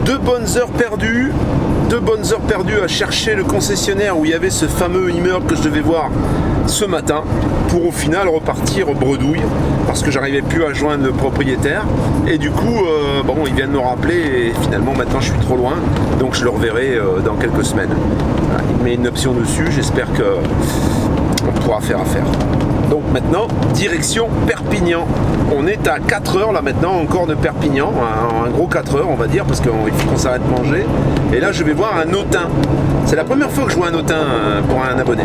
Deux bonnes heures perdues à chercher le concessionnaire où il y avait ce fameux immeuble que je devais voir ce matin pour au final repartir bredouille parce que j'arrivais plus à joindre le propriétaire et du coup il vient de me rappeler et finalement maintenant je suis trop loin donc je le reverrai dans quelques semaines. Voilà, il met une option dessus, j'espère que on pourra faire affaire. Donc maintenant, direction Perpignan. On est à 4 heures là maintenant encore de Perpignan, un gros 4 heures on va dire, parce qu'il faut qu'on s'arrête manger. Et là je vais voir un autin. C'est la première fois que je vois un autin pour un abonné.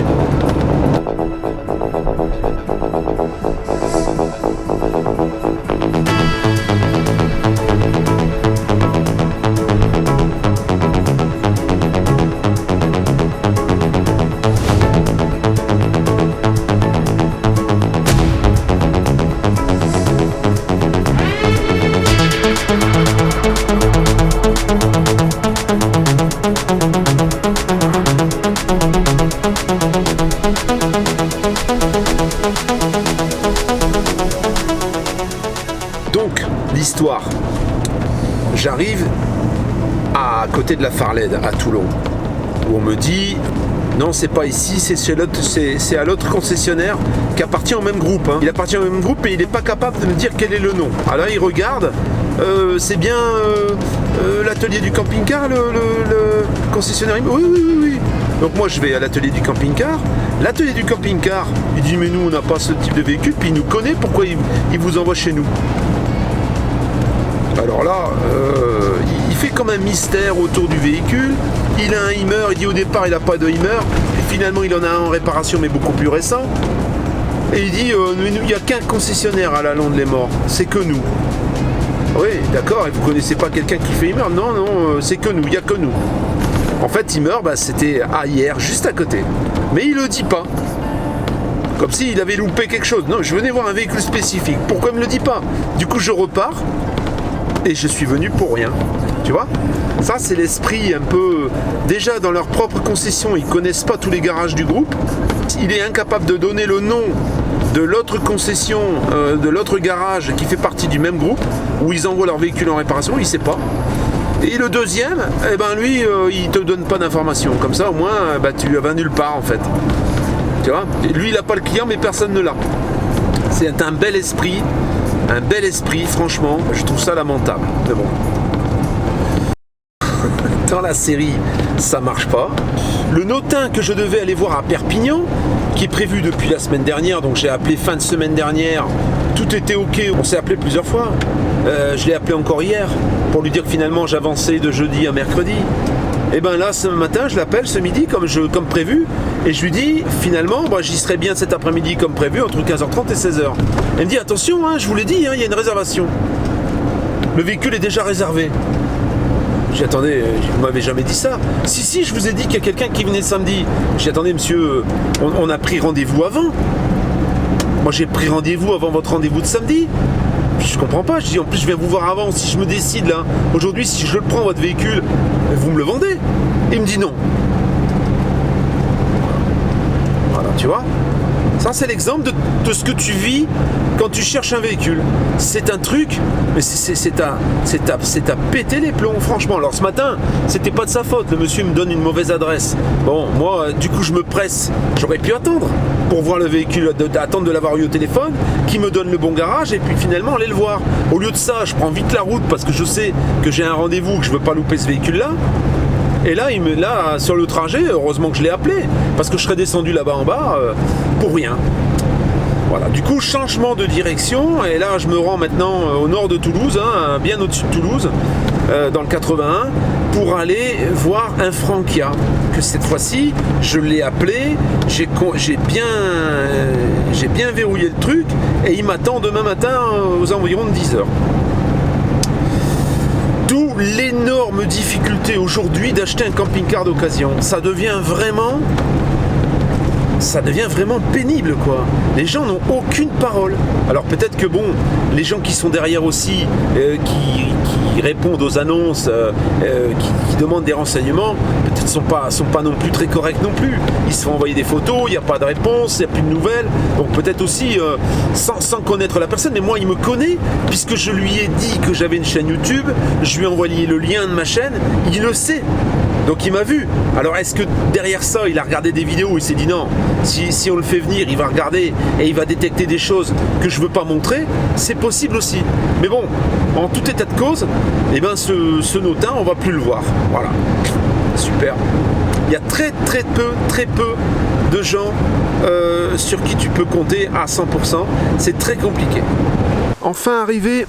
Donc, l'histoire. J'arrive à côté de la Farlède, à Toulon, où on me dit non, c'est pas ici, c'est à l'autre concessionnaire qui appartient au même groupe. Hein. Il appartient au même groupe et il n'est pas capable de me dire quel est le nom. Alors il regarde, c'est bien l'atelier du camping-car, le concessionnaire. Oui. Donc moi je vais à l'atelier du camping-car. L'atelier du camping-car, il dit mais nous on n'a pas ce type de véhicule, puis il nous connaît, pourquoi il vous envoie chez nous? Alors là, il fait comme un mystère autour du véhicule. Il a un Hummer, il dit au départ il n'a pas de Hummer, et finalement il en a un en réparation mais beaucoup plus récent. Et il dit il n'y a qu'un concessionnaire à la Londe-les-Morts, c'est que nous. Oui, d'accord, et vous connaissez pas quelqu'un qui fait Hummer? Non, c'est que nous, il n'y a que nous. En fait, Hummer, c'était hier, juste à côté. Mais il le dit pas. Comme s'il avait loupé quelque chose. Non, je venais voir un véhicule spécifique. Pourquoi il me le dit pas? Du coup, je repars. Et je suis venu pour rien, tu vois. Ça c'est l'esprit un peu, déjà dans leur propre concession, ils connaissent pas tous les garages du groupe. Il est incapable de donner le nom de l'autre concession, de l'autre garage qui fait partie du même groupe, où ils envoient leur véhicule en réparation, il sait pas. Et le deuxième, lui, il te donne pas d'informations. Comme ça au moins, tu vas nulle part en fait. Tu vois. Et lui il a pas le client mais personne ne l'a. C'est un bel esprit. Un bel esprit, franchement, je trouve ça lamentable. Mais bon. Dans la série, ça marche pas. Le notin que je devais aller voir à Perpignan, qui est prévu depuis la semaine dernière, donc j'ai appelé fin de semaine dernière, tout était ok, on s'est appelé plusieurs fois. Je l'ai appelé encore hier, pour lui dire que finalement j'avançais de jeudi à mercredi. Et là ce matin je l'appelle ce midi comme prévu et je lui dis finalement j'y serai bien cet après-midi comme prévu entre 15h30 et 16h. Elle me dit attention je vous l'ai dit il y a une réservation. Le véhicule est déjà réservé. J'ai dit attendez, vous m'avez jamais dit ça. Si je vous ai dit qu'il y a quelqu'un qui venait samedi. J'ai dit attendez monsieur, on a pris rendez-vous avant. Moi j'ai pris rendez-vous avant votre rendez-vous de samedi. Je comprends pas, je dis en plus je viens vous voir avant, si je me décide là, aujourd'hui si je le prends votre véhicule, vous me le vendez. Et il me dit non. Voilà, tu vois. Ça c'est l'exemple de ce que tu vis quand tu cherches un véhicule. C'est un truc, mais c'est à péter les plombs, franchement. Alors ce matin, c'était pas de sa faute, le monsieur me donne une mauvaise adresse. Bon, moi, du coup je me presse, j'aurais pu attendre pour voir le véhicule, attendre de l'avoir eu au téléphone, qui me donne le bon garage et puis finalement aller le voir. Au lieu de ça, je prends vite la route parce que je sais que j'ai un rendez-vous, que je veux pas louper ce véhicule-là. Et là, sur le trajet, heureusement que je l'ai appelé, parce que je serais descendu là-bas en bas pour rien. Voilà, du coup, changement de direction, et là, je me rends maintenant au nord de Toulouse, bien au-dessus de Toulouse, dans le 81, pour aller voir un Frankia, que cette fois-ci, je l'ai appelé, j'ai bien verrouillé le truc, et il m'attend demain matin aux environs de 10h. D'où l'énorme difficulté aujourd'hui d'acheter un camping-car d'occasion. Ça devient vraiment pénible quoi. Les gens n'ont aucune parole. Alors peut-être que les gens qui sont derrière aussi, qui répondent aux annonces, qui demandent des renseignements, peut-être sont pas non plus très corrects non plus. Ils se font envoyer des photos, il n'y a pas de réponse, il n'y a plus de nouvelles. Donc peut-être aussi, sans connaître la personne, mais moi il me connaît, puisque je lui ai dit que j'avais une chaîne YouTube, je lui ai envoyé le lien de ma chaîne, il le sait. Donc il m'a vu. Alors est-ce que derrière ça, il a regardé des vidéos, il s'est dit non, si on le fait venir, il va regarder et il va détecter des choses que je ne veux pas montrer, c'est possible aussi. Mais bon, en tout état de cause, eh ben ce notin, on va plus le voir. Voilà. Super. Il y a très peu de gens sur qui tu peux compter à 100%. C'est très compliqué. Enfin arrivé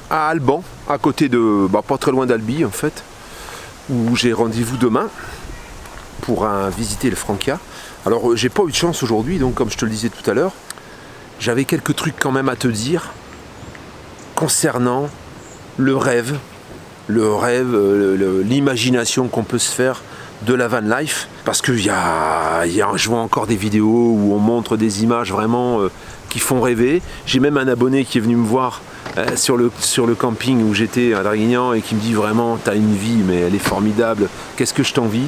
à Alban, à côté de, pas très loin d'Albi en fait, où j'ai rendez-vous demain pour visiter le Frankia. Alors j'ai pas eu de chance aujourd'hui, donc comme je te le disais tout à l'heure, j'avais quelques trucs quand même à te dire concernant le rêve, l'imagination qu'on peut se faire de la van life, parce que je vois encore des vidéos où on montre des images vraiment qui font rêver. J'ai même un abonné qui est venu me voir sur le camping où j'étais à Draguignan et qui me dit vraiment t'as une vie mais elle est formidable, qu'est-ce que je t'envie.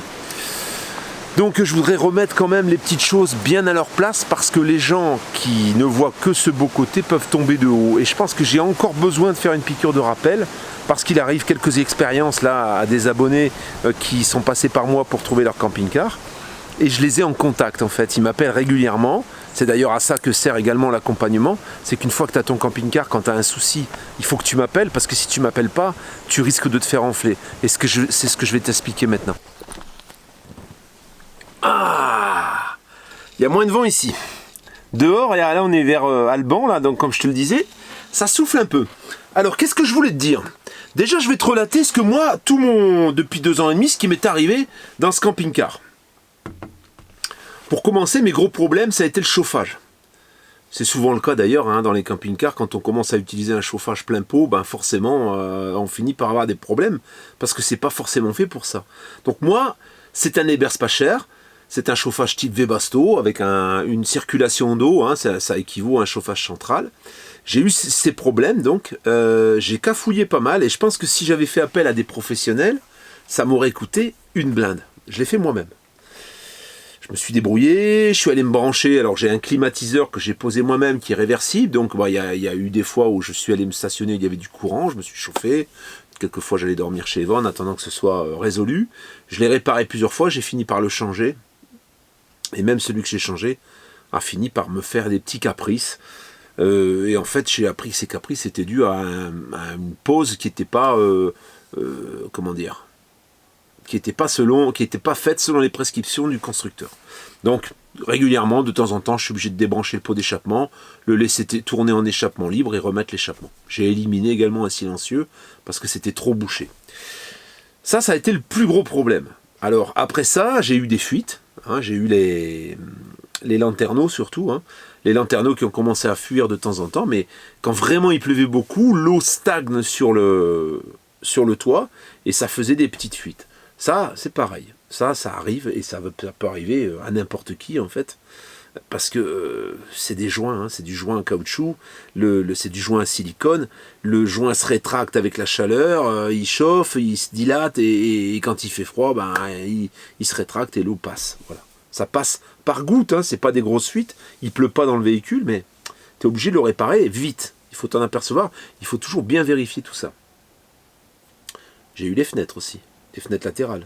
Donc je voudrais remettre quand même les petites choses bien à leur place, parce que les gens qui ne voient que ce beau côté peuvent tomber de haut, et je pense que j'ai encore besoin de faire une piqûre de rappel, parce qu'il arrive quelques expériences là à des abonnés qui sont passés par moi pour trouver leur camping-car, et je les ai en contact en fait, ils m'appellent régulièrement. C'est d'ailleurs à ça que sert également l'accompagnement, c'est qu'une fois que tu as ton camping-car, quand tu as un souci, il faut que tu m'appelles, parce que si tu m'appelles pas, tu risques de te faire enfler. Et c'est ce que je vais t'expliquer maintenant. Ah, il y a moins de vent ici. Dehors, et là on est vers Alban, là, donc comme je te le disais, ça souffle un peu. Alors qu'est-ce que je voulais te dire? Déjà je vais te relater ce que moi, depuis 2 ans et demi, ce qui m'est arrivé dans ce camping-car. Pour commencer, mes gros problèmes, ça a été le chauffage. C'est souvent le cas d'ailleurs dans les camping-cars, quand on commence à utiliser un chauffage plein pot, ben forcément on finit par avoir des problèmes, parce que c'est pas forcément fait pour ça. Donc moi, c'est un Ebers pas cher, c'est un chauffage type Webasto, avec une circulation d'eau, ça équivaut à un chauffage central. J'ai eu ces problèmes, donc j'ai cafouillé pas mal, et je pense que si j'avais fait appel à des professionnels, ça m'aurait coûté une blinde. Je l'ai fait moi-même. Je me suis débrouillé, je suis allé me brancher, alors j'ai un climatiseur que j'ai posé moi-même qui est réversible, donc il y a eu des fois où je suis allé me stationner, il y avait du courant, je me suis chauffé, quelquefois j'allais dormir chez Yvonne en attendant que ce soit résolu. Je l'ai réparé plusieurs fois, j'ai fini par le changer, et même celui que j'ai changé a fini par me faire des petits caprices, et en fait j'ai appris que ces caprices étaient dus à une pause qui n'était pas, comment dire, qui n'était pas faite selon les prescriptions du constructeur. Donc régulièrement, de temps en temps, je suis obligé de débrancher le pot d'échappement, le laisser tourner en échappement libre et remettre l'échappement. J'ai éliminé également un silencieux parce que c'était trop bouché. Ça a été le plus gros problème. Alors après ça, j'ai eu des fuites, j'ai eu les lanterneaux surtout, les lanterneaux qui ont commencé à fuir de temps en temps, mais quand vraiment il pleuvait beaucoup, l'eau stagne sur le toit et ça faisait des petites fuites. Ça, c'est pareil. Ça arrive, et ça peut arriver à n'importe qui, en fait, parce que c'est des joints, c'est du joint en caoutchouc, c'est du joint à silicone, le joint se rétracte avec la chaleur, il chauffe, il se dilate, et quand il fait froid, il se rétracte et l'eau passe. Voilà. Ça passe par goutte, c'est pas des grosses fuites, il pleut pas dans le véhicule, mais tu es obligé de le réparer vite. Il faut t'en apercevoir, il faut toujours bien vérifier tout ça. J'ai eu les fenêtres aussi. Des fenêtres latérales,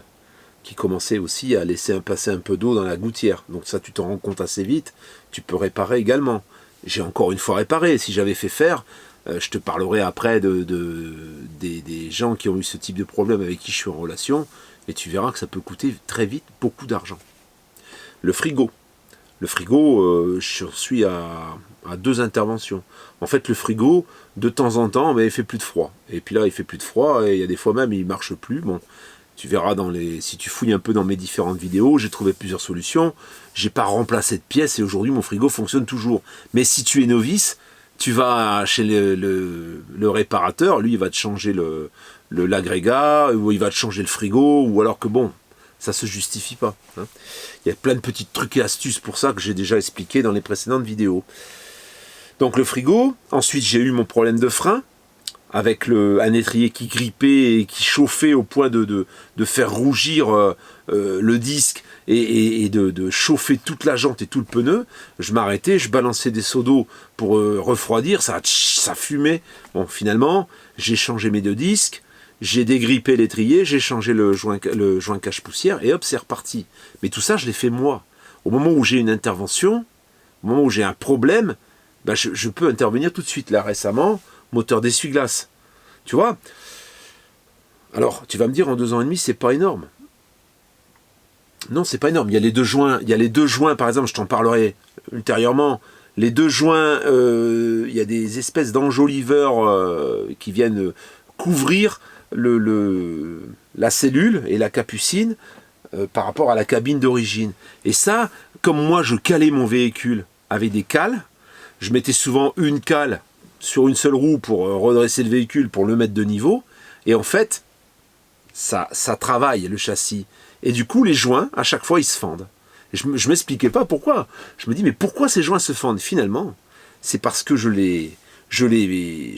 qui commençaient aussi à laisser passer un peu d'eau dans la gouttière. Donc ça, tu t'en rends compte assez vite, tu peux réparer également. J'ai encore une fois réparé, si j'avais fait faire, je te parlerai après des gens qui ont eu ce type de problème avec qui je suis en relation, et tu verras que ça peut coûter très vite beaucoup d'argent. Le frigo. Le frigo, je suis à 2 interventions. En fait, le frigo, de temps en temps, il fait plus de froid. Et puis là, il fait plus de froid, et il y a des fois même, il marche plus. Bon, tu verras si tu fouilles un peu dans mes différentes vidéos, j'ai trouvé plusieurs solutions. J'ai pas remplacé de pièces, et aujourd'hui, mon frigo fonctionne toujours. Mais si tu es novice, tu vas chez le réparateur, lui, il va te changer l'agrégat, ou il va te changer le frigo, ou alors que bon, ça se justifie pas. Il y a plein de petits trucs et astuces pour ça que j'ai déjà expliqué dans les précédentes vidéos. Donc le frigo, ensuite j'ai eu mon problème de frein. avec un étrier qui grippait et qui chauffait au point de faire rougir le disque et de chauffer toute la jante et tout le pneu, je m'arrêtais, je balançais des seaux d'eau pour refroidir, ça fumait. Bon, finalement, j'ai changé mes 2 disques, j'ai dégrippé l'étrier, j'ai changé le joint cache-poussière, et hop, c'est reparti. Mais tout ça, je l'ai fait moi. Au moment où j'ai une intervention, au moment où j'ai un problème, ben je peux intervenir tout de suite. Là, récemment, moteur d'essuie-glace. Tu vois? Alors, tu vas me dire, en 2 ans et demi, c'est pas énorme. Non, c'est pas énorme. Il y a les 2 joints, par exemple, je t'en parlerai ultérieurement. Les 2 joints, il y a des espèces d'enjoliveurs qui viennent couvrir la cellule et la capucine par rapport à la cabine d'origine. Et ça, comme moi, je calais mon véhicule avec des cales, je mettais souvent une cale sur une seule roue pour redresser le véhicule, pour le mettre de niveau. Et en fait, ça travaille le châssis. Et du coup, les joints, à chaque fois, ils se fendent. Et je ne m'expliquais pas pourquoi. Je me dis, mais pourquoi ces joints se fendent? Finalement, c'est parce que je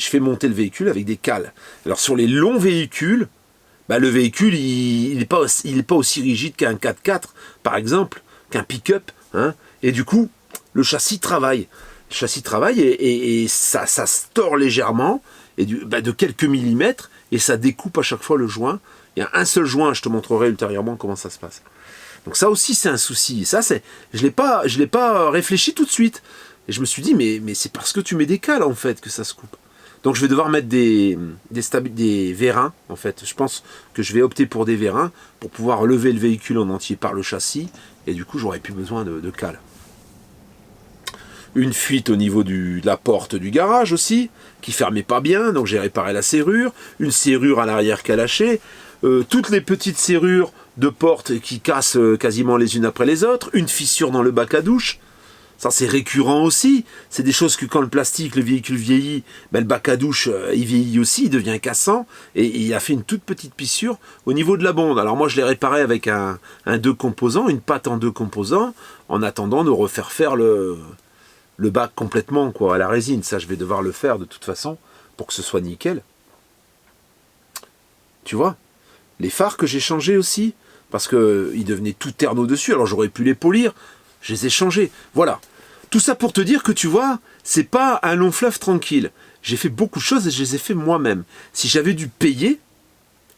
fais monter le véhicule avec des cales. Alors, sur les longs véhicules, bah, le véhicule, il n'est pas aussi rigide qu'un 4x4, par exemple, qu'un pick-up. Hein, et du coup, le châssis travaille. Le châssis travaille et ça se tord légèrement, et de quelques millimètres, et ça découpe à chaque fois le joint. Il y a un seul joint, je te montrerai ultérieurement comment ça se passe. Donc ça aussi, c'est un souci. Et ça, je l'ai pas réfléchi tout de suite. Et je me suis dit, mais c'est parce que tu mets des cales, en fait, que ça se coupe. Donc je vais devoir mettre des vérins, en fait. Je pense que je vais opter pour des vérins pour pouvoir lever le véhicule en entier par le châssis. Et du coup, j'aurai plus besoin de cales. Une fuite au niveau de la porte du garage aussi, qui fermait pas bien, donc j'ai réparé la serrure. Une serrure à l'arrière qui a lâché. Toutes les petites serrures de porte qui cassent quasiment les unes après les autres. Une fissure dans le bac à douche. Ça, c'est récurrent aussi. C'est des choses que quand le plastique, le véhicule vieillit, ben, le bac à douche, il vieillit aussi, il devient cassant. Et il a fait une toute petite fissure au niveau de la bonde. Alors moi, je l'ai réparé avec un 2 composants, une pâte en 2 composants, en attendant de refaire faire le bac complètement, quoi, à la résine. Ça, je vais devoir le faire de toute façon pour que ce soit nickel. Tu vois? Les phares que j'ai changés aussi, parce qu'ils devenaient tout terneaux dessus, alors j'aurais pu les polir, je les ai changés. Voilà. Tout ça pour te dire que tu vois, c'est pas un long fleuve tranquille. J'ai fait beaucoup de choses et je les ai fait moi-même. Si j'avais dû payer,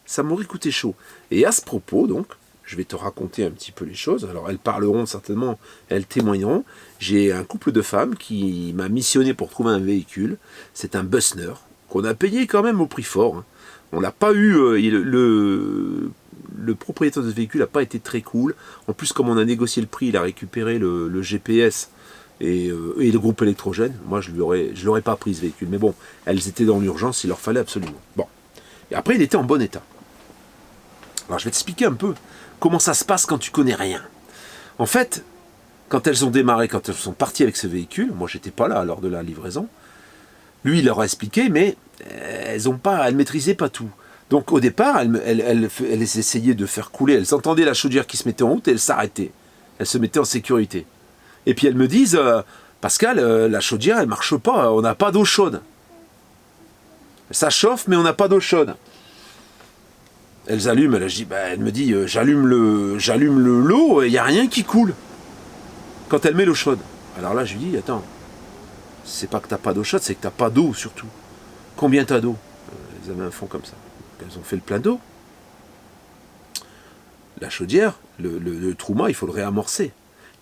ça m'aurait coûté chaud. Et à ce propos, donc, je vais te raconter un petit peu les choses. Alors elles parleront certainement, elles témoigneront. J'ai un couple de femmes qui m'a missionné pour trouver un véhicule. C'est un Bussner, qu'on a payé quand même au prix fort, hein. On n'a pas eu... le propriétaire de ce véhicule n'a pas été très cool. En plus, comme on a négocié le prix, il a récupéré le GPS et le groupe électrogène. Moi, je ne l'aurais pas pris, ce véhicule. Mais bon, elles étaient dans l'urgence, il leur fallait absolument. Bon. Et après, il était en bon état. Alors, je vais t'expliquer un peu comment ça se passe quand tu connais rien. En fait, quand elles ont démarré, quand elles sont parties avec ce véhicule, moi, j'étais pas là lors de la livraison, lui, il leur a expliqué, mais elles ne maîtrisaient pas tout. Donc au départ, elles essayaient de faire couler, elles entendaient la chaudière qui se mettait en route et elles s'arrêtaient. Elles se mettaient en sécurité. Et puis elles me disent, Pascal, la chaudière, elle ne marche pas, on n'a pas d'eau chaude. Ça chauffe, mais on n'a pas d'eau chaude. Elles allument, elle me dit, j'allume l'eau et il n'y a rien qui coule. Quand elle met l'eau chaude. Alors là, je lui dis, attends, c'est pas que t'as pas d'eau chaude, c'est que t'as pas d'eau surtout. Combien t'as d'eau? Elles avaient un fond comme ça. Elles ont fait le plein d'eau. La chaudière, le trauma, il faut le réamorcer.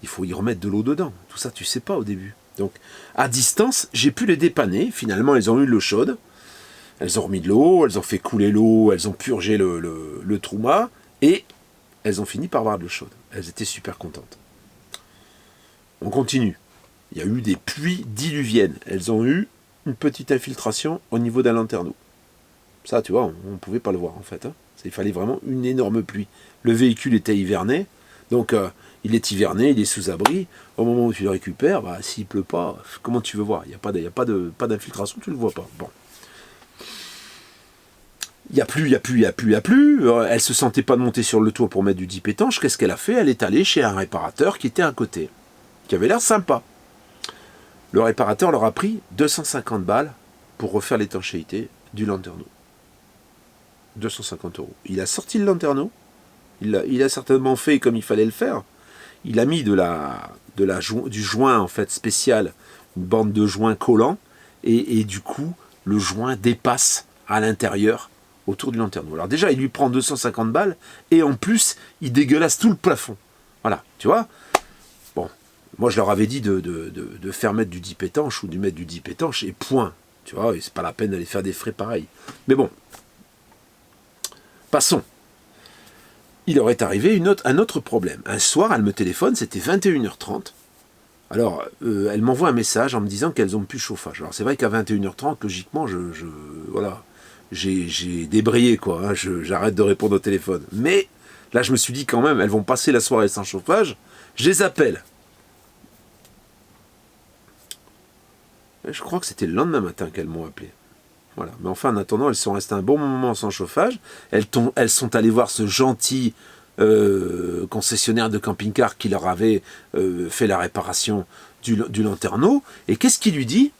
Il faut y remettre de l'eau dedans. Tout ça, tu sais pas au début. Donc, à distance, j'ai pu les dépanner. Finalement, elles ont eu l'eau chaude. Elles ont remis de l'eau, elles ont fait couler l'eau, elles ont purgé le trauma. Et elles ont fini par avoir de l'eau chaude. Elles étaient super contentes. On continue. Il y a eu des pluies diluviennes. Elles ont eu une petite infiltration au niveau d'un lanterneau. Ça, tu vois, on ne pouvait pas le voir en fait. Hein. Il fallait vraiment une énorme pluie. Le véhicule était hiverné, donc il est hiverné, il est sous abri. Au moment où tu le récupères, bah, s'il ne pleut pas, comment tu veux voir? Il n'y a pas d'infiltration, tu ne le vois pas. Bon. Il n'y a plus. Elle ne se sentait pas de monter sur le toit pour mettre du dip étanche. Qu'est-ce qu'elle a fait? Elle est allée chez un réparateur qui était à côté, qui avait l'air sympa. Le réparateur leur a pris 250 balles pour refaire l'étanchéité. du lanterneau. 250 €. Il a sorti le lanterneau, il a certainement fait comme il fallait le faire. Il a mis du joint en fait spécial, une bande de joint collant, et du coup, le joint dépasse à l'intérieur, autour du lanterneau. Alors déjà, il lui prend 250 balles, et en plus, il dégueulasse tout le plafond. Voilà, tu vois. Bon, moi je leur avais dit de faire mettre du dip étanche, ou de mettre du dip étanche, et point. Tu vois, et c'est pas la peine d'aller faire des frais pareils. Mais bon, passons. Il aurait arrivé un autre problème. Un soir, elle me téléphone, c'était 21h30. Alors, elle m'envoie un message en me disant qu'elles n'ont plus de chauffage. Alors, c'est vrai qu'à 21h30, logiquement, voilà, j'ai débrayé, quoi. Hein, j'arrête de répondre au téléphone. Mais, là, je me suis dit quand même, elles vont passer la soirée sans chauffage. Je les appelle. Et je crois que c'était le lendemain matin qu'elles m'ont appelé. Voilà. Mais enfin, en attendant, elles sont restées un bon moment sans chauffage. Elles sont allées voir ce gentil concessionnaire de camping-car qui leur avait fait la réparation du lanterneau. Et qu'est-ce qu'il lui dit?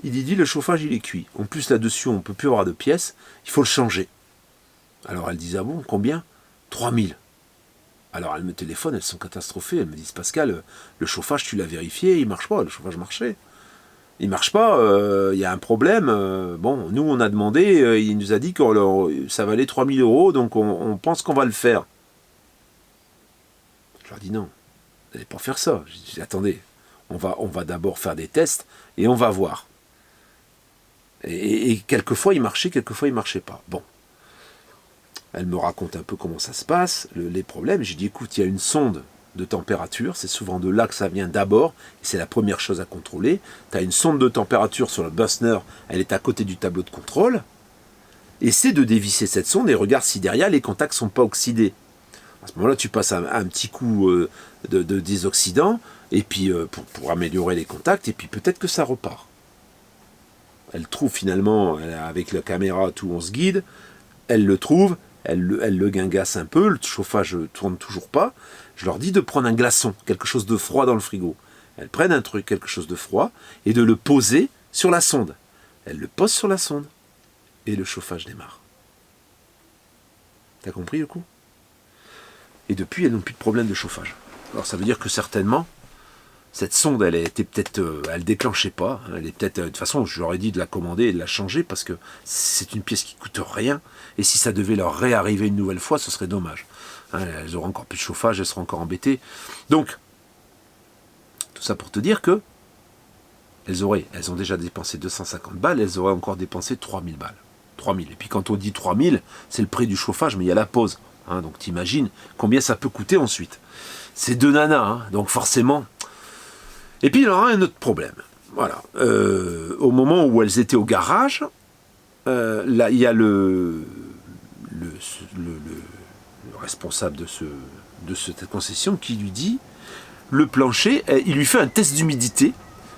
Il lui dit, le chauffage, il est cuit. En plus, là-dessus, on ne peut plus avoir de pièces. Il faut le changer. Alors, elles disent, ah bon, combien? 3000. Alors, elles me téléphonent, elles sont catastrophées. Elles me disent, Pascal, le chauffage, tu l'as vérifié, il ne marche pas. Le chauffage marchait. Il marche pas, il y a un problème. Bon, nous, on a demandé, il nous a dit que ça valait 3000 €, donc on pense qu'on va le faire. Je leur dis non, vous n'allez pas faire ça. Je dis, attendez, on va d'abord faire des tests et on va voir. Et quelquefois, il marchait, quelquefois, il ne marchait pas. Bon. Elle me raconte un peu comment ça se passe, les problèmes. J'ai dit, écoute, il y a une sonde de température, c'est souvent de là que ça vient d'abord, et c'est la première chose à contrôler. Tu as une sonde de température sur le Bosner, elle est à côté du tableau de contrôle. Essaie de dévisser cette sonde et regarde si derrière les contacts ne sont pas oxydés. À ce moment-là, tu passes un petit coup de désoxydant, et puis pour améliorer les contacts, et puis peut-être que ça repart. Elle trouve finalement, avec la caméra, tout on se guide, elle le trouve, elle le guingasse un peu, le chauffage ne tourne toujours pas. Je leur dis de prendre un glaçon, quelque chose de froid dans le frigo. Elles prennent un truc, quelque chose de froid, et de le poser sur la sonde. Elles le posent sur la sonde, et le chauffage démarre. T'as compris le coup? Et depuis, elles n'ont plus de problème de chauffage. Alors ça veut dire que certainement, cette sonde, elle était peut-être, elle déclenchait pas. Elle est peut-être, de toute façon, je leur ai dit de la commander et de la changer parce que c'est une pièce qui coûte rien. Et si ça devait leur réarriver une nouvelle fois, ce serait dommage. Elles auront encore plus de chauffage, elles seront encore embêtées. Donc, tout ça pour te dire que elles ont déjà dépensé 250 balles, elles auraient encore dépensé 3000 balles. 3000. Et puis quand on dit 3000, c'est le prix du chauffage, mais il y a la pause. Donc t'imagines combien ça peut coûter ensuite. C'est deux nanas, donc forcément. Et puis il y aura un autre problème. Voilà. Au moment où elles étaient au garage, là il y a le responsable de cette concession qui lui dit, le plancher, il lui fait un test d'humidité,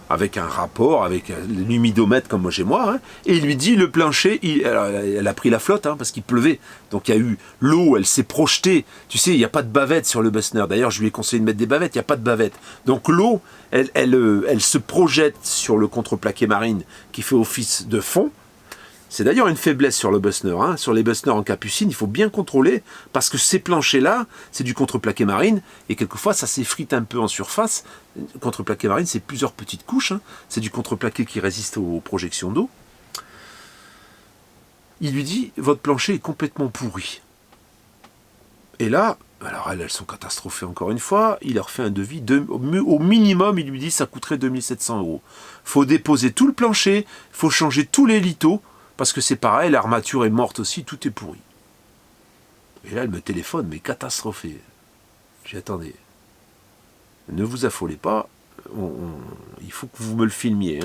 avec un rapport, avec l'humidomètre comme moi chez moi, et il lui dit, le plancher, elle a pris la flotte, parce qu'il pleuvait, donc il y a eu l'eau, elle s'est projetée, tu sais, il n'y a pas de bavette sur le Bosner, d'ailleurs je lui ai conseillé de mettre des bavettes, il n'y a pas de bavette, donc l'eau, elle se projette sur le contreplaqué marine qui fait office de fond. C'est d'ailleurs une faiblesse sur le Bosner, sur les Bosner en capucine, il faut bien contrôler, parce que ces planchers-là, c'est du contreplaqué marine, et quelquefois ça s'effrite un peu en surface. Le contreplaqué marine, c'est plusieurs petites couches, c'est du contreplaqué qui résiste aux projections d'eau. Il lui dit, votre plancher est complètement pourri. Et là, alors elles sont catastrophées encore une fois, il leur fait un devis, au minimum, il lui dit, ça coûterait 2700 €. Il faut déposer tout le plancher, il faut changer tous les lithos, parce que c'est pareil, l'armature est morte aussi, tout est pourri. Et là, elle me téléphone, mais catastrophée. J'ai dit, attendez, ne vous affolez pas, il faut que vous me le filmiez.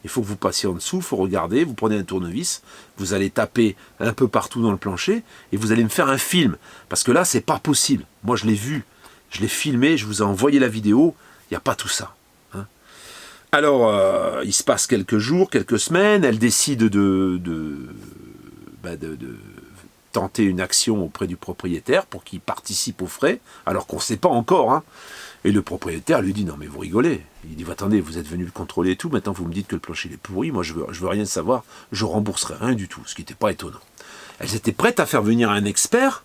Il faut que vous passiez en dessous, il faut regarder, vous prenez un tournevis, vous allez taper un peu partout dans le plancher, et vous allez me faire un film. Parce que là, c'est pas possible. Moi, je l'ai vu, je l'ai filmé, je vous ai envoyé la vidéo, il n'y a pas tout ça. Alors, il se passe quelques jours, quelques semaines, elle décide tenter une action auprès du propriétaire pour qu'il participe aux frais, alors qu'on ne sait pas encore. Hein. Et le propriétaire lui dit, non mais vous rigolez. Il dit, attendez, vous êtes venu le contrôler et tout, maintenant vous me dites que le plancher est pourri, moi je veux rien savoir, je rembourserai rien du tout, ce qui n'était pas étonnant. Elles étaient prêtes à faire venir un expert,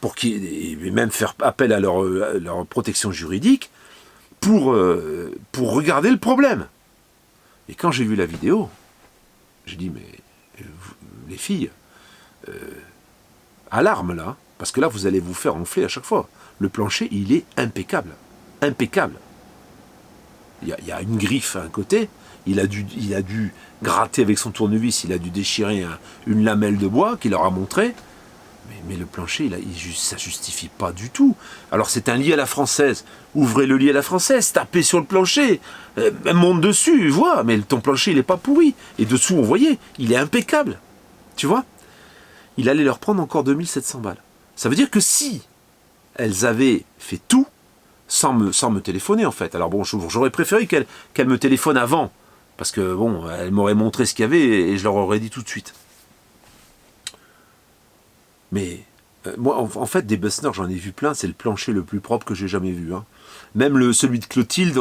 pour et même faire appel à leur protection juridique, pour regarder le problème. Et quand j'ai vu la vidéo, j'ai dit, mais les filles, alarme là, parce que là vous allez vous faire enfler à chaque fois. Le plancher, il est impeccable. Impeccable. Il y a une griffe à un côté, il a dû gratter avec son tournevis, il a dû déchirer une lamelle de bois qu'il leur a montré. Mais le plancher, ça justifie pas du tout. Alors c'est un lit à la française. Ouvrez le lit à la française, tapez sur le plancher, monte dessus, vois, mais ton plancher, il n'est pas pourri. Et dessous, on voyait, il est impeccable. Tu vois? Il allait leur prendre encore 2700 balles. Ça veut dire que si elles avaient fait tout, sans me téléphoner en fait. Alors bon, j'aurais préféré qu'elles me téléphonent avant, parce que bon, elles m'auraient montré ce qu'il y avait et je leur aurais dit tout de suite. Mais moi, en fait, des Bessner, j'en ai vu plein, c'est le plancher le plus propre que j'ai jamais vu. Hein. Même celui de Clotilde,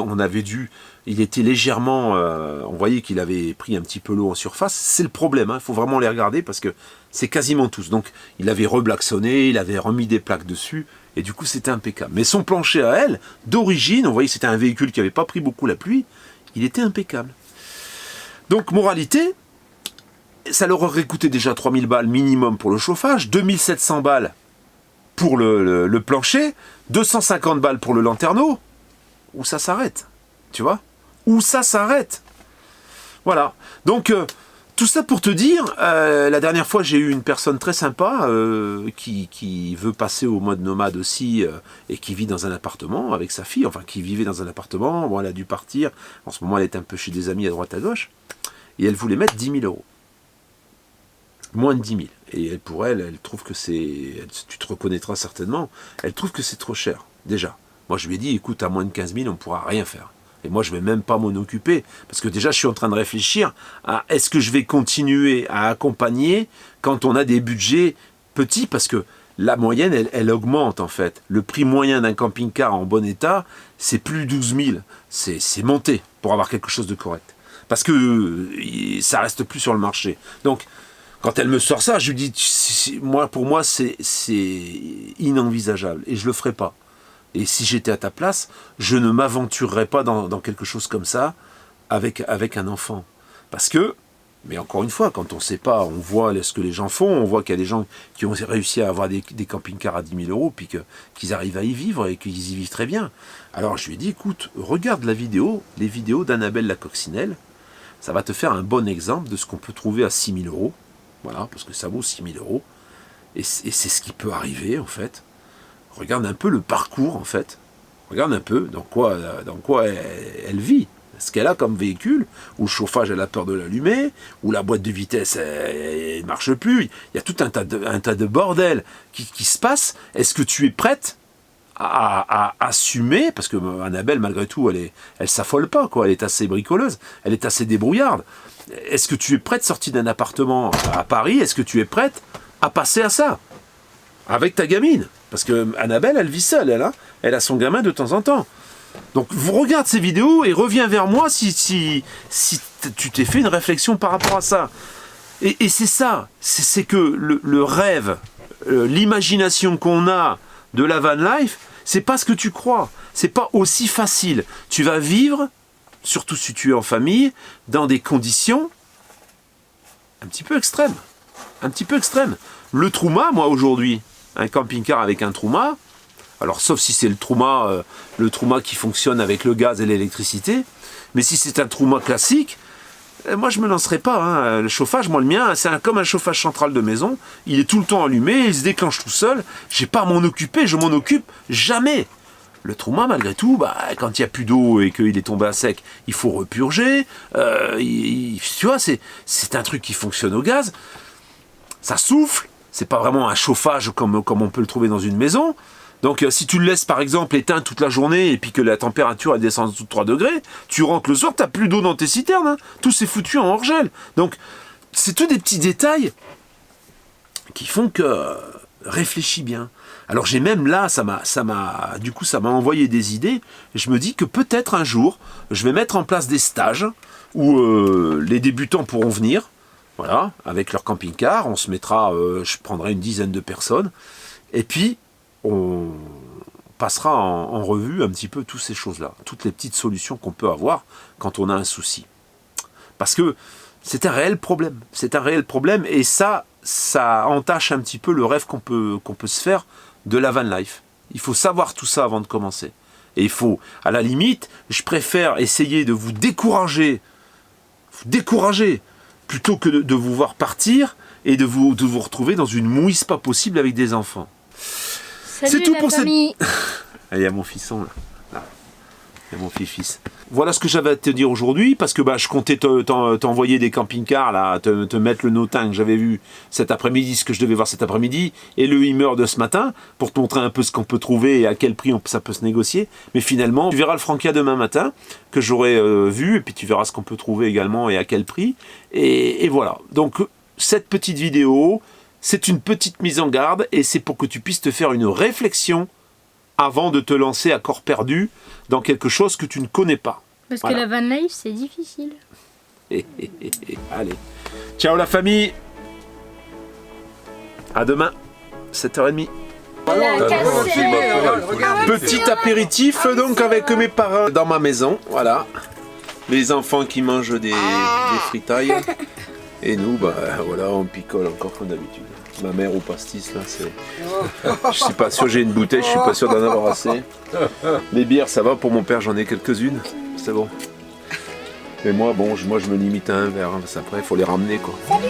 il était légèrement, on voyait qu'il avait pris un petit peu l'eau en surface. C'est le problème, il faut vraiment les regarder parce que c'est quasiment tous. Donc, il avait reblacksonné, il avait remis des plaques dessus, et du coup, c'était impeccable. Mais son plancher à elle, d'origine, on voyait que c'était un véhicule qui n'avait pas pris beaucoup la pluie, il était impeccable. Donc, moralité, ça leur aurait coûté déjà 3000 balles minimum pour le chauffage, 2700 balles pour le plancher, 250 balles pour le lanterneau. Où ça s'arrête, tu vois? Où ça s'arrête. Voilà. Donc, tout ça pour te dire, la dernière fois, j'ai eu une personne très sympa qui veut passer au mode nomade aussi et qui vit dans un appartement avec sa fille, enfin, qui vivait dans un appartement. Bon, elle a dû partir. En ce moment, elle est un peu chez des amis à droite à gauche. Et elle voulait mettre 10 000 euros. Moins de 10 000. Et pour elle trouve que c'est... Tu te reconnaîtras certainement. Elle trouve que c'est trop cher, déjà. Moi, je lui ai dit, écoute, à moins de 15 000, on ne pourra rien faire. Et moi, je ne vais même pas m'en occuper. Parce que déjà, je suis en train de réfléchir à est-ce que je vais continuer à accompagner quand on a des budgets petits? Parce que la moyenne, elle augmente, en fait. Le prix moyen d'un camping-car en bon état, c'est plus de 12 000. C'est monté pour avoir quelque chose de correct. Parce que ça reste plus sur le marché. Donc, quand elle me sort ça, je lui dis, pour moi, c'est inenvisageable. Et je ne le ferai pas. Et si j'étais à ta place, je ne m'aventurerais pas dans quelque chose comme ça avec un enfant. Parce que, mais encore une fois, quand on ne sait pas, on voit ce que les gens font, on voit qu'il y a des gens qui ont réussi à avoir des camping-cars à 10 000 euros, puis qu'ils arrivent à y vivre et qu'ils y vivent très bien. Alors je lui ai dit, écoute, regarde les vidéos d'Annabelle la Coccinelle, ça va te faire un bon exemple de ce qu'on peut trouver à 6 000 euros. Voilà, parce que ça vaut 6 000 euros. Et c'est ce qui peut arriver, en fait. Regarde un peu le parcours, en fait. Regarde un peu dans quoi elle vit. Ce qu'elle a comme véhicule, où le chauffage, elle a peur de l'allumer, où la boîte de vitesse, elle ne marche plus. Il y a tout un tas de bordel qui se passe. Est-ce que tu es prête à assumer, parce que Annabelle, malgré tout, elle s'affole pas, quoi. Elle est assez bricoleuse, elle est assez débrouillarde. Est-ce que tu es prête, sortie d'un appartement à Paris, est-ce que tu es prête à passer à ça avec ta gamine? Parce que Annabelle, elle vit seule, elle a son gamin de temps en temps. Donc, regarde ces vidéos et reviens vers moi si tu t'es fait une réflexion par rapport à ça. Et c'est ça, c'est que le rêve, l'imagination qu'on a de la van life, c'est pas ce que tu crois. C'est pas aussi facile. Tu vas vivre, surtout si tu es en famille, dans des conditions un petit peu extrêmes. Un petit peu extrêmes. Le Trouma, moi aujourd'hui, un camping-car avec un Trouma, alors sauf si c'est le Trouma qui fonctionne avec le gaz et l'électricité, mais si c'est un Trouma classique, moi je me lancerai pas. Hein. Le chauffage, moi le mien, c'est comme un chauffage central de maison, il est tout le temps allumé, il se déclenche tout seul, j'ai pas à m'en occuper, je m'en occupe jamais. Le Trouma, malgré tout, quand il n'y a plus d'eau et qu'il est tombé à sec, il faut repurger. Tu vois, c'est un truc qui fonctionne au gaz. Ça souffle. C'est pas vraiment un chauffage comme on peut le trouver dans une maison. Donc, si tu le laisses, par exemple, éteint toute la journée et puis que la température elle descend en dessous de 3 degrés, tu rentres le soir, tu n'as plus d'eau dans tes citernes. Hein. Tout s'est foutu en hors-gel. Donc, c'est tous des petits détails qui font que réfléchis bien. Alors j'ai même là, ça m'a envoyé des idées. Et je me dis que peut-être un jour, je vais mettre en place des stages où les débutants pourront venir, voilà, avec leur camping-car. On se mettra, je prendrai une dizaine de personnes, et puis on passera en revue un petit peu toutes ces choses-là, toutes les petites solutions qu'on peut avoir quand on a un souci. Parce que c'est un réel problème. C'est un réel problème, et ça entache un petit peu le rêve qu'on peut se faire de la van life. Il faut savoir tout ça avant de commencer. Et il faut, à la limite, je préfère essayer de vous décourager, plutôt que de vous voir partir et de vous retrouver dans une mouise pas possible avec des enfants. Salut, c'est tout pour famille. Ah, il y a mon fisson là. Il y a mon fils. Voilà ce que j'avais à te dire aujourd'hui, parce que je comptais t'envoyer des camping-cars, là, te mettre le Notin que j'avais vu cet après-midi, ce que je devais voir cet après-midi, et le Hummer de ce matin, pour te montrer un peu ce qu'on peut trouver et à quel prix ça peut se négocier. Mais finalement, tu verras le Frankia demain matin, que j'aurai vu, et puis tu verras ce qu'on peut trouver également et à quel prix. Et voilà. Donc, cette petite vidéo, c'est une petite mise en garde, et c'est pour que tu puisses te faire une réflexion avant de te lancer à corps perdu dans quelque chose que tu ne connais pas. Parce que la van life, c'est difficile. Allez. Ciao la famille. À demain, 7h30. Petit apéritif donc avec mes parents dans ma maison. Voilà. Les enfants qui mangent des fritailles. Et nous, voilà, on picole encore comme d'habitude. Ma mère au pastis, là, c'est... Je suis pas sûr, j'ai une bouteille, je suis pas sûr d'en avoir assez. Les bières, ça va, pour mon père, j'en ai quelques-unes, c'est bon. Mais moi, je me limite à un verre, hein, parce qu'après, il faut les ramener, quoi. Salut.